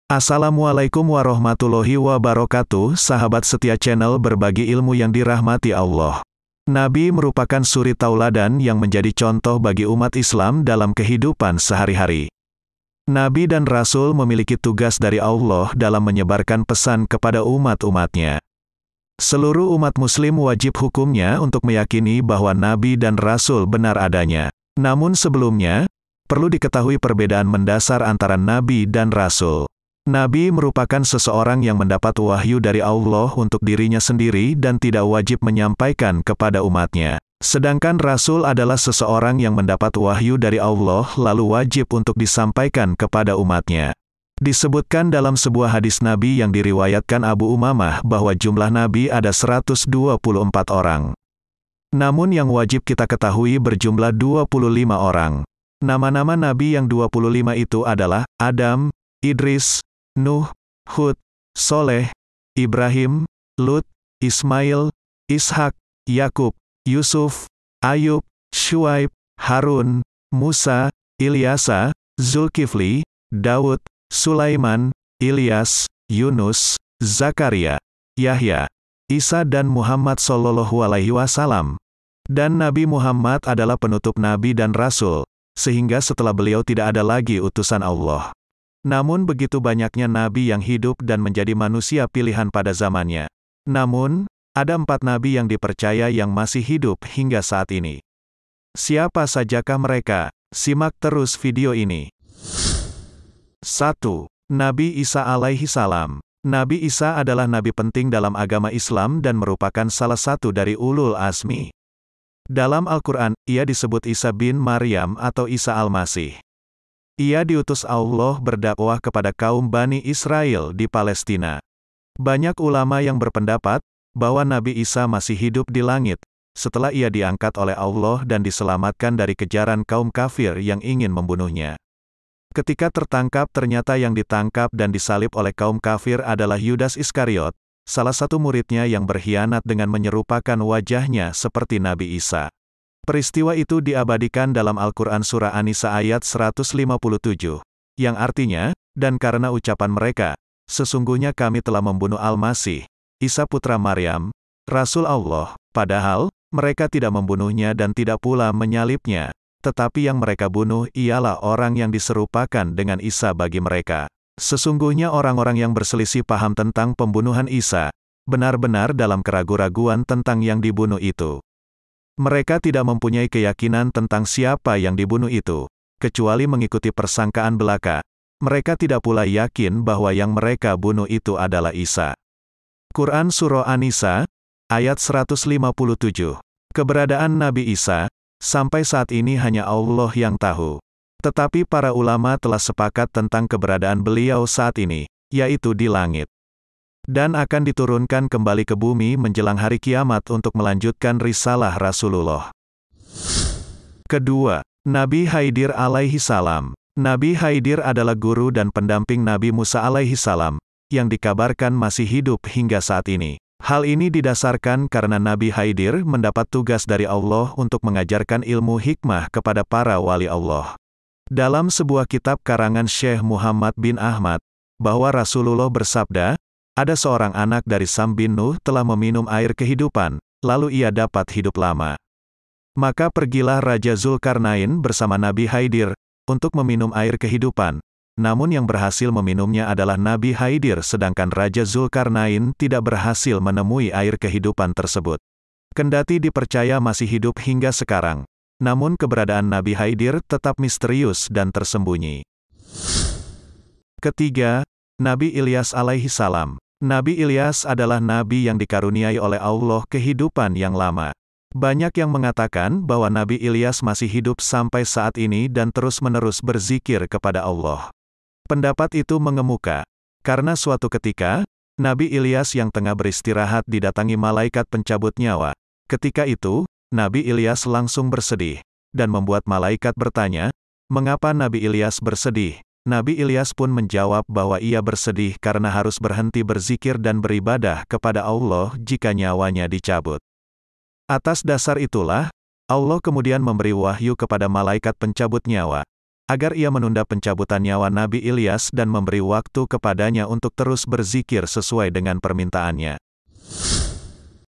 Assalamualaikum warahmatullahi wabarakatuh, sahabat setia channel berbagi ilmu yang dirahmati Allah. Nabi merupakan suri tauladan yang menjadi contoh bagi umat Islam dalam kehidupan sehari-hari. Nabi dan Rasul memiliki tugas dari Allah dalam menyebarkan pesan kepada umat-umatnya. Seluruh umat muslim wajib hukumnya untuk meyakini bahwa Nabi dan Rasul benar adanya. Namun sebelumnya, perlu diketahui perbedaan mendasar antara Nabi dan Rasul. Nabi merupakan seseorang yang mendapat wahyu dari Allah untuk dirinya sendiri dan tidak wajib menyampaikan kepada umatnya. Sedangkan Rasul adalah seseorang yang mendapat wahyu dari Allah lalu wajib untuk disampaikan kepada umatnya. Disebutkan dalam sebuah hadis Nabi yang diriwayatkan Abu Umamah bahwa jumlah Nabi ada 124 orang. Namun yang wajib kita ketahui berjumlah 25 orang. Nama-nama Nabi yang 25 itu adalah Adam, Idris, Nuh, Hud, Soleh, Ibrahim, Lut, Ismail, Ishak, Yakub, Yusuf, Ayub, Syuaib, Harun, Musa, Ilyasa, Zulkifli, Daud, Sulaiman, Ilyas, Yunus, Zakaria, Yahya, Isa dan Muhammad Sallallahu Alaihi Wasallam. Dan Nabi Muhammad adalah penutup Nabi dan Rasul, sehingga setelah beliau tidak ada lagi utusan Allah. Namun begitu banyaknya Nabi yang hidup dan menjadi manusia pilihan pada zamannya. Namun, ada 4 Nabi yang dipercaya yang masih hidup hingga saat ini. Siapa sajakah mereka? Simak terus video ini. 1. Nabi Isa alaihi salam. Nabi Isa adalah nabi penting dalam agama Islam dan merupakan salah satu dari ulul azmi. Dalam Al-Quran, ia disebut Isa bin Maryam atau Isa al-Masih. Ia diutus Allah berdakwah kepada kaum Bani Israel di Palestina. Banyak ulama yang berpendapat bahwa Nabi Isa masih hidup di langit, setelah ia diangkat oleh Allah dan diselamatkan dari kejaran kaum kafir yang ingin membunuhnya. Ketika tertangkap ternyata yang ditangkap dan disalib oleh kaum kafir adalah Yudas Iskariot, salah satu muridnya yang berkhianat dengan menyerupakan wajahnya seperti Nabi Isa. Peristiwa itu diabadikan dalam Al-Quran Surah An-Nisa ayat 157, yang artinya, dan karena ucapan mereka, sesungguhnya kami telah membunuh Al-Masih, Isa putra Maryam, Rasul Allah, padahal, mereka tidak membunuhnya dan tidak pula menyalibnya, tetapi yang mereka bunuh ialah orang yang diserupakan dengan Isa bagi mereka. Sesungguhnya orang-orang yang berselisih paham tentang pembunuhan Isa, benar-benar dalam keraguan-raguan tentang yang dibunuh itu. Mereka tidak mempunyai keyakinan tentang siapa yang dibunuh itu, kecuali mengikuti persangkaan belaka. Mereka tidak pula yakin bahwa yang mereka bunuh itu adalah Isa. Quran Surah An-Nisa, ayat 157. Keberadaan Nabi Isa, sampai saat ini hanya Allah yang tahu. Tetapi para ulama telah sepakat tentang keberadaan beliau saat ini, yaitu di langit. Dan akan diturunkan kembali ke bumi menjelang hari kiamat untuk melanjutkan risalah Rasulullah. Kedua, Nabi Khidir alaihi salam. Nabi Khidir adalah guru dan pendamping Nabi Musa alaihi salam, yang dikabarkan masih hidup hingga saat ini. Hal ini didasarkan karena Nabi Khidir mendapat tugas dari Allah untuk mengajarkan ilmu hikmah kepada para wali Allah. Dalam sebuah kitab karangan Syekh Muhammad bin Ahmad, bahwa Rasulullah bersabda, ada seorang anak dari Sam bin Nuh telah meminum air kehidupan, lalu ia dapat hidup lama. Maka pergilah Raja Zulkarnain bersama Nabi Khidir, untuk meminum air kehidupan. Namun yang berhasil meminumnya adalah Nabi Khidir sedangkan Raja Zulkarnain tidak berhasil menemui air kehidupan tersebut. Kendati dipercaya masih hidup hingga sekarang, namun keberadaan Nabi Khidir tetap misterius dan tersembunyi. Ketiga, Nabi Ilyas alaihi salam. Nabi Ilyas adalah nabi yang dikaruniai oleh Allah kehidupan yang lama. Banyak yang mengatakan bahwa Nabi Ilyas masih hidup sampai saat ini dan terus-menerus berzikir kepada Allah. Pendapat itu mengemuka, karena suatu ketika, Nabi Ilyas yang tengah beristirahat didatangi malaikat pencabut nyawa. Ketika itu, Nabi Ilyas langsung bersedih, dan membuat malaikat bertanya, mengapa Nabi Ilyas bersedih? Nabi Ilyas pun menjawab bahwa ia bersedih karena harus berhenti berzikir dan beribadah kepada Allah jika nyawanya dicabut. Atas dasar itulah, Allah kemudian memberi wahyu kepada malaikat pencabut nyawa. agar ia menunda pencabutan nyawa Nabi Ilyas dan memberi waktu kepadanya untuk terus berzikir sesuai dengan permintaannya.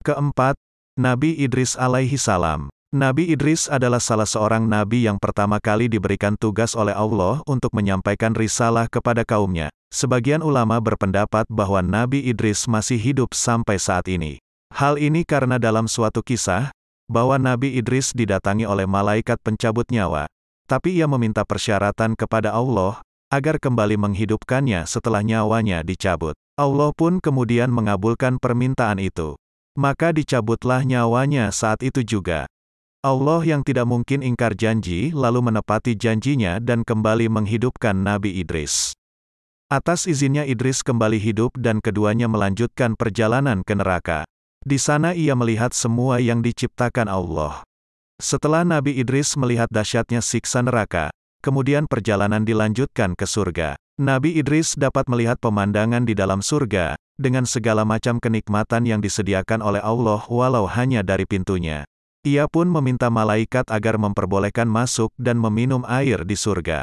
Keempat, Nabi Idris alaihi salam. Nabi Idris adalah salah seorang nabi yang pertama kali diberikan tugas oleh Allah untuk menyampaikan risalah kepada kaumnya. Sebagian ulama berpendapat bahwa Nabi Idris masih hidup sampai saat ini. Hal ini karena dalam suatu kisah, bahwa Nabi Idris didatangi oleh malaikat pencabut nyawa, tapi ia meminta persyaratan kepada Allah, agar kembali menghidupkannya setelah nyawanya dicabut. Allah pun kemudian mengabulkan permintaan itu. Maka dicabutlah nyawanya saat itu juga. Allah yang tidak mungkin ingkar janji lalu menepati janjinya dan kembali menghidupkan Nabi Idris. Atas izinnya Idris kembali hidup dan keduanya melanjutkan perjalanan ke neraka. Di sana ia melihat semua yang diciptakan Allah. Setelah Nabi Idris melihat dahsyatnya siksa neraka, kemudian perjalanan dilanjutkan ke surga. Nabi Idris dapat melihat pemandangan di dalam surga, dengan segala macam kenikmatan yang disediakan oleh Allah walau hanya dari pintunya. Ia pun meminta malaikat agar memperbolehkan masuk dan meminum air di surga.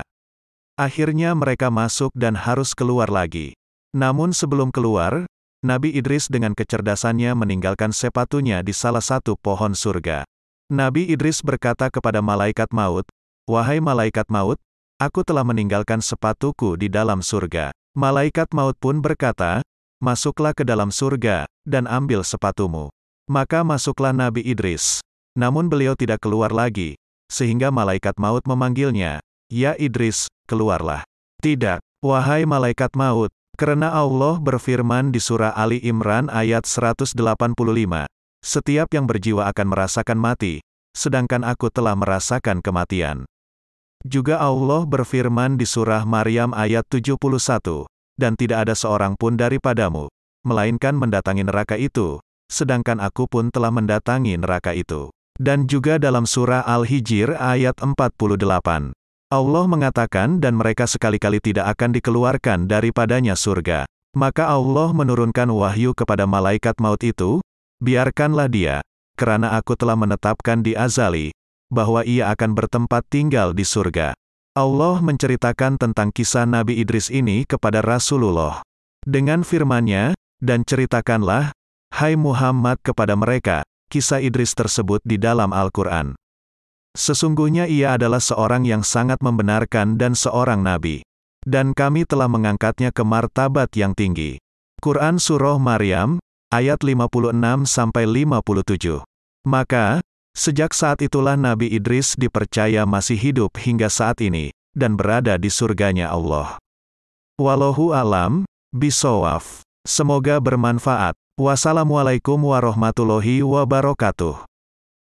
Akhirnya mereka masuk dan harus keluar lagi. Namun sebelum keluar, Nabi Idris dengan kecerdasannya meninggalkan sepatunya di salah satu pohon surga. Nabi Idris berkata kepada malaikat maut, "Wahai malaikat maut, aku telah meninggalkan sepatuku di dalam surga." Malaikat maut pun berkata, "Masuklah ke dalam surga, dan ambil sepatumu." Maka masuklah Nabi Idris. Namun beliau tidak keluar lagi, sehingga malaikat maut memanggilnya, "Ya Idris, keluarlah." "Tidak, wahai malaikat maut, karena Allah berfirman di surah Ali Imran ayat 185, setiap yang berjiwa akan merasakan mati, sedangkan aku telah merasakan kematian." Juga Allah berfirman di surah Maryam ayat 71, "Dan tidak ada seorang pun daripadamu, melainkan mendatangi neraka itu, sedangkan aku pun telah mendatangi neraka itu." Dan juga dalam surah Al-Hijr ayat 48, Allah mengatakan dan mereka sekali-kali tidak akan dikeluarkan daripadanya surga. Maka Allah menurunkan wahyu kepada malaikat maut itu, "Biarkanlah dia, karena aku telah menetapkan di azali, bahwa ia akan bertempat tinggal di surga." Allah menceritakan tentang kisah Nabi Idris ini kepada Rasulullah. Dengan firman-Nya, "Dan ceritakanlah, hai Muhammad kepada mereka, kisah Idris tersebut di dalam Al-Quran. Sesungguhnya ia adalah seorang yang sangat membenarkan dan seorang nabi. Dan kami telah mengangkatnya ke martabat yang tinggi." Quran Surah Maryam, ayat 56-57. Maka, sejak saat itulah Nabi Idris dipercaya masih hidup hingga saat ini, dan berada di surganya Allah. Wallahu a'lam bishawab. Semoga bermanfaat. Wassalamualaikum warahmatullahi wabarakatuh.